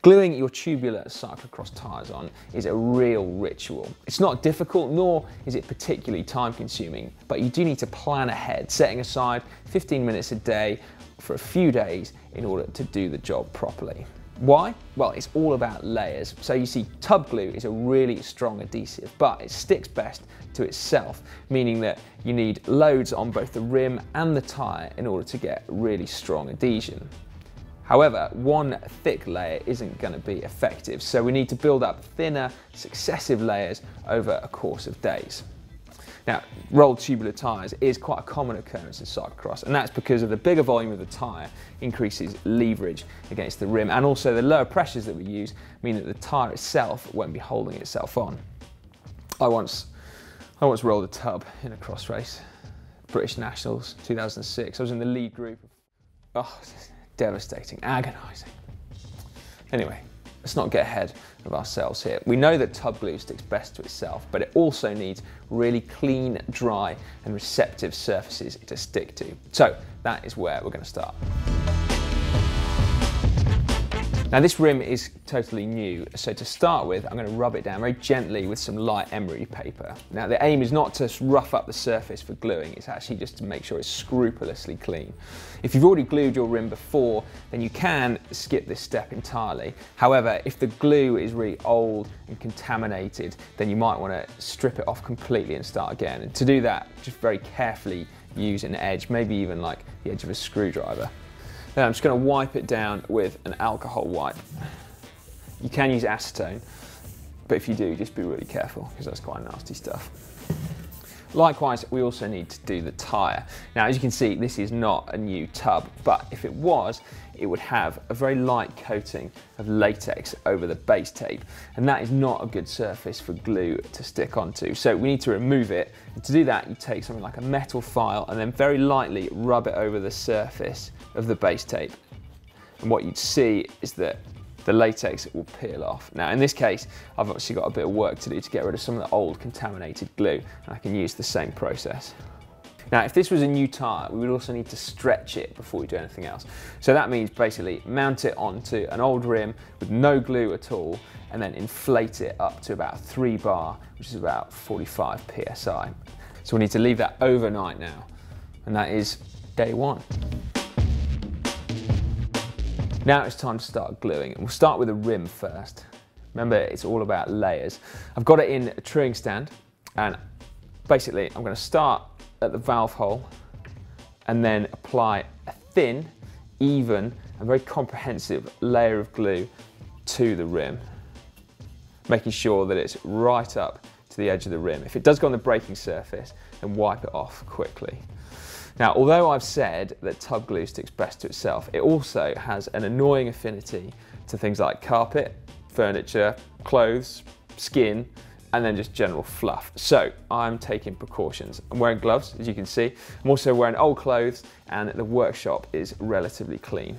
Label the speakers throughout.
Speaker 1: Gluing your tubular cyclocross tyres on is a real ritual. It's not difficult, nor is it particularly time consuming, but you do need to plan ahead, setting aside 15 minutes a day for a few days in order to do the job properly. Why? Well, it's all about layers. So you see, tub glue is a really strong adhesive, but it sticks best to itself, meaning that you need loads on both the rim and the tyre in order to get really strong adhesion. However, one thick layer isn't going to be effective, so we need to build up thinner, successive layers over a course of days. Now, rolled tubular tyres is quite a common occurrence in cyclocross, and that's because of the bigger volume of the tyre increases leverage against the rim, and also the lower pressures that we use mean that the tyre itself won't be holding itself on. I once rolled a tub in a cross race, British Nationals 2006. I was in the lead group. Oh, devastating, agonising. Anyway, let's not get ahead of ourselves here. We know that tub glue sticks best to itself, but it also needs really clean, dry and receptive surfaces to stick to. So that is where we're going to start. Now this rim is totally new, so to start with, I'm going to rub it down very gently with some light emery paper. Now the aim is not to rough up the surface for gluing, it's actually just to make sure it's scrupulously clean. If you've already glued your rim before, then you can skip this step entirely. However, if the glue is really old and contaminated, then you might want to strip it off completely and start again. And to do that, just very carefully use an edge, maybe even like the edge of a screwdriver. Then I'm just going to wipe it down with an alcohol wipe. You can use acetone, but if you do, just be really careful because that's quite nasty stuff. Likewise, we also need to do the tyre. Now, as you can see, this is not a new tub, but if it was, it would have a very light coating of latex over the base tape, and that is not a good surface for glue to stick onto. So we need to remove it, and to do that, you take something like a metal file and then very lightly rub it over the surface of the base tape. And what you'd see is that the latex will peel off. Now in this case, I've actually got a bit of work to do to get rid of some of the old contaminated glue, and I can use the same process. Now if this was a new tyre, we would also need to stretch it before we do anything else. So that means basically mount it onto an old rim with no glue at all, and then inflate it up to about 3 bar, which is about 45 psi. So we need to leave that overnight now, and that is day 1. Now it's time to start gluing, and we'll start with the rim first. Remember, it's all about layers. I've got it in a truing stand, and basically I'm going to start at the valve hole and then apply a thin, even and very comprehensive layer of glue to the rim, making sure that it's right up to the edge of the rim. If it does go on the braking surface, then wipe it off quickly. Now, although I've said that tub glue sticks best to itself, it also has an annoying affinity to things like carpet, furniture, clothes, skin, and then just general fluff. So I'm taking precautions. I'm wearing gloves, as you can see. I'm also wearing old clothes, and the workshop is relatively clean.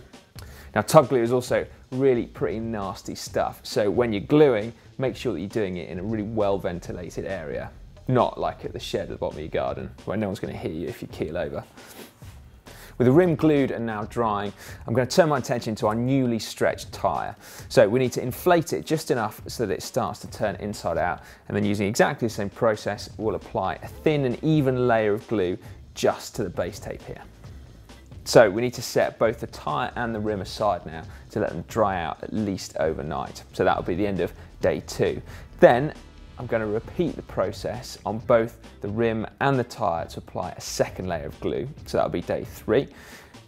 Speaker 1: Now, tub glue is also really pretty nasty stuff. So when you're gluing, make sure that you're doing it in a really well ventilated area. Not like at the shed at the bottom of your garden, where no one's going to hear you if you keel over. With the rim glued and now drying, I'm going to turn my attention to our newly stretched tyre. So we need to inflate it just enough so that it starts to turn inside out, and then using exactly the same process, we'll apply a thin and even layer of glue just to the base tape here. So we need to set both the tyre and the rim aside now to let them dry out at least overnight. So that'll be the end of day 2. Then I'm going to repeat the process on both the rim and the tyre to apply a second layer of glue, so that'll be day 3.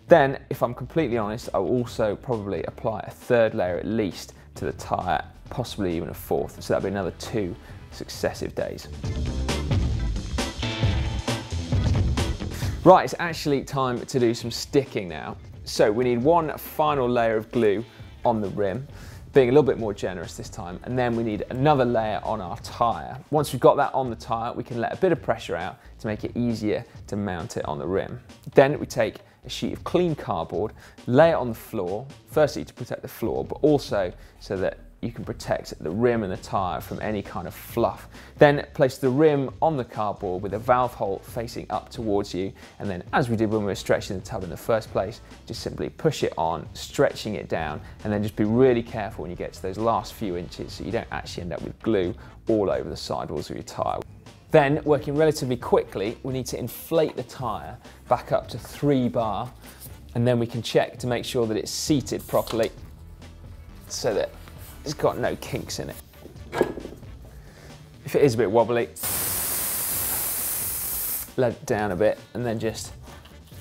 Speaker 1: Then, if I'm completely honest, I'll also probably apply a third layer at least to the tyre, possibly even a fourth, so that'll be another 2 successive days. Right, it's actually time to do some sticking now. So we need one final layer of glue on the rim, being a little bit more generous this time, and then we need another layer on our tyre. Once we've got that on the tyre, we can let a bit of pressure out to make it easier to mount it on the rim. Then we take a sheet of clean cardboard, lay it on the floor, firstly to protect the floor, but also so that you can protect the rim and the tyre from any kind of fluff. Then place the rim on the cardboard with a valve hole facing up towards you, and then, as we did when we were stretching the tub in the first place, just simply push it on, stretching it down, and then just be really careful when you get to those last few inches so you don't actually end up with glue all over the sidewalls of your tyre. Then, working relatively quickly, we need to inflate the tyre back up to 3 bar, and then we can check to make sure that it's seated properly so that it's got no kinks in it. If it is a bit wobbly, let it down a bit and then just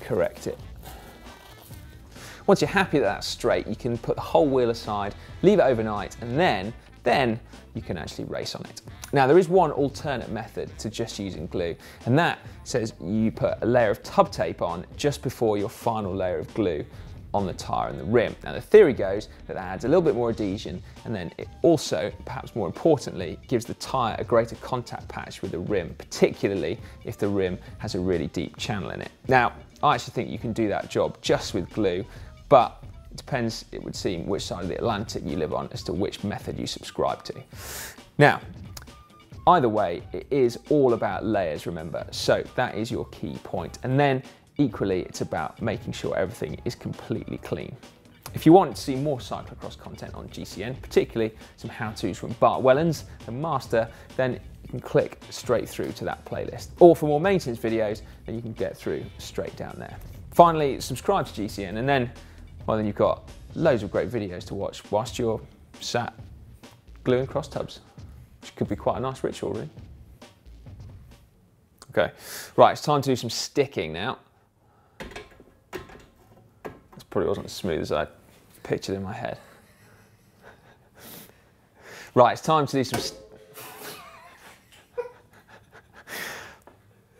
Speaker 1: correct it. Once you're happy that that's straight, you can put the whole wheel aside, leave it overnight, and then you can actually race on it. Now, there is one alternate method to just using glue, and that says you put a layer of tub tape on just before your final layer of glue on the tyre and the rim. Now, the theory goes that that adds a little bit more adhesion, and then it also, perhaps more importantly, gives the tyre a greater contact patch with the rim, particularly if the rim has a really deep channel in it. Now, I actually think you can do that job just with glue, but it depends, it would seem, which side of the Atlantic you live on as to which method you subscribe to. Now, either way, it is all about layers, remember, so that is your key point. And then equally, it's about making sure everything is completely clean. If you want to see more cyclocross content on GCN, particularly some how-tos from Bart Wellens, the master, then you can click straight through to that playlist. Or for more maintenance videos, then you can get through straight down there. Finally, subscribe to GCN, and then, well, then you've got loads of great videos to watch whilst you're sat gluing cross tubs, which could be quite a nice ritual, really. Okay, right, it's time to do some sticking now. This probably wasn't as smooth as I pictured in my head. Right, it's time to do some